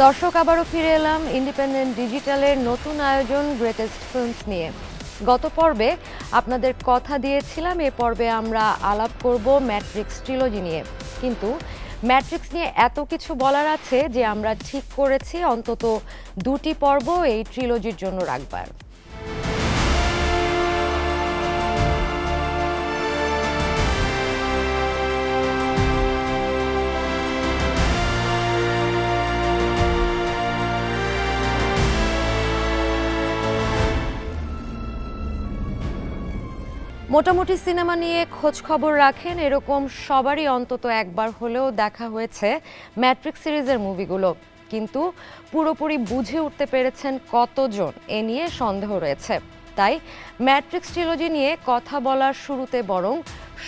দর্শক, আবারও ফিরে এলাম ইন্ডিপেন্ডেন্ট ডিজিটালের নতুন আয়োজন গ্রেটেস্ট ফিল্মস নিয়ে। গত পর্বে আপনাদের কথা দিয়েছিলাম এ পর্বে আমরা আলাপ করব ম্যাট্রিক্স ট্রিলজি নিয়ে, কিন্তু ম্যাট্রিক্স নিয়ে এত কিছু বলার আছে যে আমরা ঠিক করেছি অন্তত দুটি পর্ব এই ট্রিলজির জন্য রাখবার। মোটামুটি সিনেমা নিয়ে খোঁজ খবর রাখেন এরকম সবারই অন্তত একবার হলেও দেখা হয়েছে ম্যাট্রিক্স সিরিজের মুভিগুলো, কিন্তু পুরোপুরি বুঝে উঠতে পেরেছেন কতজন এ নিয়ে সন্দেহ রয়েছে। তাই ম্যাট্রিক্স ট্রিলজি নিয়ে কথা বলার শুরুতে বরং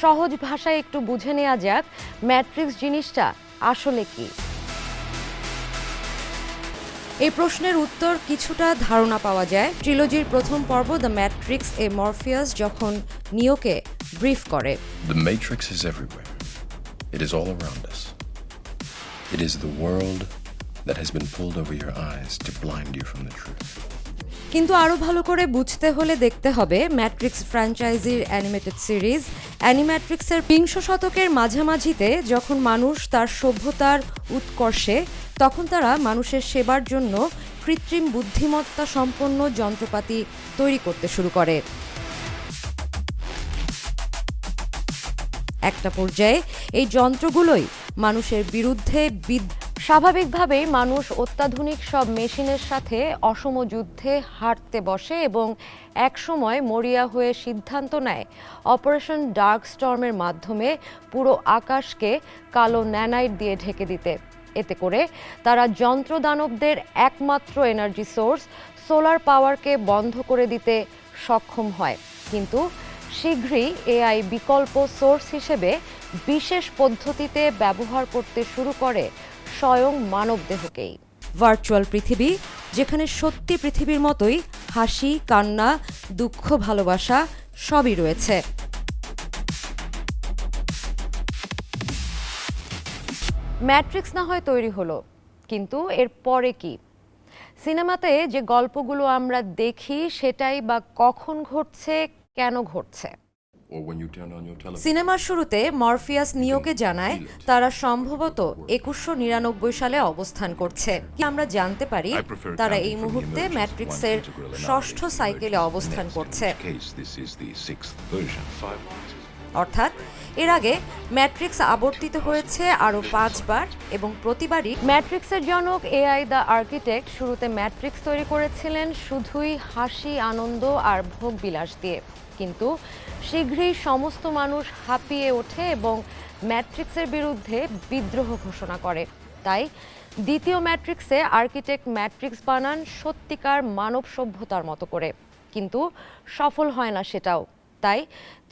সহজ ভাষায় একটু বুঝে নেওয়া যাক ম্যাট্রিক্স জিনিসটা আসলে কি। এই প্রশ্নের উত্তর কিছুটা ধারণা পাওয়া যায় ট্রিলজির প্রথম পর্ব দ্য ম্যাট্রিক্স এ মরফিয়াস যখন নিওকে ব্রিফ করে। The Matrix is everywhere. It is all around us. It is the world that has been pulled over your eyes to blind you from the truth. কিন্তু আরও ভালো করে বুঝতে হলে দেখতে হবে ম্যাট্রিক্স ফ্র্যাঞ্চাইজির অ্যানিমেটেড সিরিজ অ্যানিম্যাট্রিক্সের ২০ শতকের মাঝামাঝিতে যখন মানুষ তার সভ্যতার উৎকর্ষে, তখন তারা মানুষের সেবার জন্য কৃত্রিম বুদ্ধিমত্তা সম্পন্ন যন্ত্রপাতি তৈরি করতে শুরু করে। একটা পর্যায়ে এই যন্ত্রগুলোই মানুষের বিরুদ্ধে স্বাভাবিকভাবেই মানুষ অত্যাধুনিক সব মেশিনের সাথে অসম যুদ্ধে হারতে বসে এবং একসময় মরিয়া হয়ে সিদ্ধান্ত নেয় অপারেশন ডার্ক স্টর্মের মাধ্যমে পুরো আকাশকে কালো ন্যানাইট দিয়ে ঢেকে দিতে। এতে করে তারা যন্ত্রদানবদের একমাত্র এনার্জি সোর্স সোলার পাওয়ারকে বন্ধ করে দিতে সক্ষম হয়, কিন্তু শীঘ্রই এআই বিকল্প সোর্স হিসেবে বিশেষ পদ্ধতিতে ব্যবহার করতে শুরু করে স্বয়ং মানবদেহকেই। ভার্চুয়াল পৃথিবী যেখানে সত্যি পৃথিবীর মতোই হাসি, কান্না, দুঃখ, ভালোবাসা সবই রয়েছে। ম্যাট্রিক্স না হয় তৈরি হলো, কিন্তু এর পরে কি? সিনেমাতে যে গল্পগুলো আমরা দেখি সেটাই বা কখন ঘটছে, কেন ঘটছে? সিনেমার শুরুতে মরফিয়াস নিওকে জানায় তারা সম্ভবত ২১৯৯ সালে অবস্থান করছে। আমরা জানতে পারি তারা এই মুহূর্তে ম্যাট্রিক্সের ৬ষ্ঠ সাইকেলে অবস্থান করছে, অর্থাৎ এর আগে ম্যাট্রিক্স আবর্তিত হয়েছে আরও ৫ বার এবং প্রতিবারই ম্যাট্রিক্সের জনক এআই দ্য আর্কিটেক্ট শুরুতে ম্যাট্রিক্স তৈরি করেছিলেন শুধুই হাসি, আনন্দ আর ভোগ বিলাস দিয়ে, কিন্তু শীঘ্রই সমস্ত মানুষ হাঁপিয়ে ওঠে এবং ম্যাট্রিক্সের বিরুদ্ধে বিদ্রোহ ঘোষণা করে। তাই দ্বিতীয় ম্যাট্রিক্সে আর্কিটেক্ট ম্যাট্রিক্স বানান সত্যিকার মানব সভ্যতার মতো করে, কিন্তু সফল হয় না সেটাও। তাই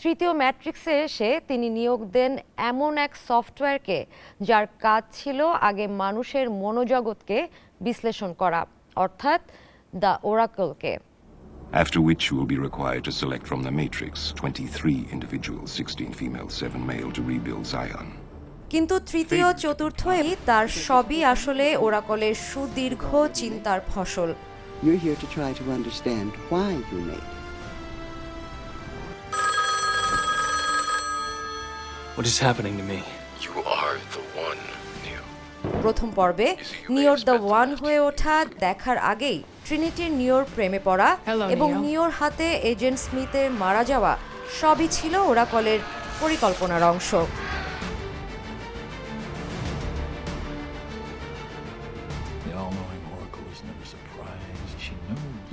তৃতীয় ম্যাট্রিক্সে এসে তিনি নিয়োগ দেন এমন এক সফটওয়্যারকে যার কাজ ছিল আগে মানুষের মনোজগৎকে বিশ্লেষণ করা, অর্থাৎ the ওরাকলকে। After which you will be required to select from the Matrix 23 individuals, 16 female, 7 male, to rebuild Zion. কিন্তু তৃতীয়, চতুর্থ তার সবই আসলে ওরাকলের সুদীর্ঘ চিন্তার ফসল। You're here to try to understand why you made. What is happening to me? You are the one, Neo. প্রথম পর্বে নিওর দ্য ওয়ান হয়ে ওঠা দেখার আগেই ট্রিনিটির নিওর প্রেমে পড়া এবং নিওর হাতে এজেন্ট স্মিথের মারা যাওয়া সবই ছিল ওরাকলের পরিকল্পনার অংশ।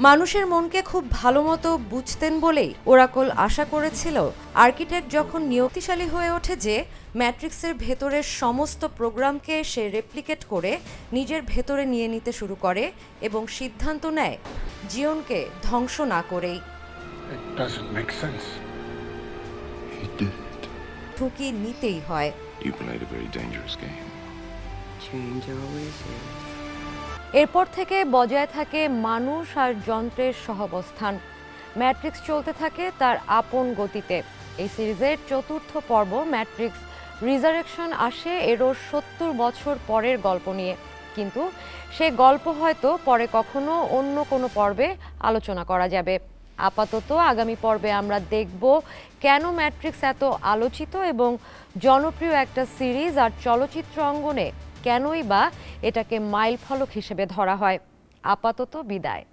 মানুষের মনকে খুব ভালো মতো বুঝতেন বলেই ওরাকল আশা করেছিল আর্কিটেক্ট যখন নিয়তিশালী হয়ে ওঠে যে ম্যাট্রিক্সের ভেতরের সমস্ত প্রোগ্রামকে সে রেপ্লিকেট করে নিজের ভেতরে নিয়ে নিতে শুরু করে এবং সিদ্ধান্ত নেয় জিওনকে ধ্বংস না করেই। ঝুঁকি নিতেই হয়। এরপর থেকে বজায় থাকে মানুষ আর যন্ত্রের সহাবস্থান। ম্যাট্রিক্স চলতে থাকে তার আপন গতিতে। এই সিরিজের চতুর্থ পর্ব ম্যাট্রিক্স রিজারেকশন আসে এরও ৭০ বছর পরের গল্প নিয়ে। কিন্তু সে গল্প হয়তো পরে কখনো অন্য কোনো পর্বে আলোচনা করা যাবে। আপাতত আগামী পর্বে আমরা দেখব কেন ম্যাট্রিক্স এত আলোচিত এবং জনপ্রিয় একটা সিরিজ, আর চলচ্চিত্র অঙ্গনে কেনই বা এটাকে মাইলফলক হিসেবে ধরা হয়। আপাতত বিদায়।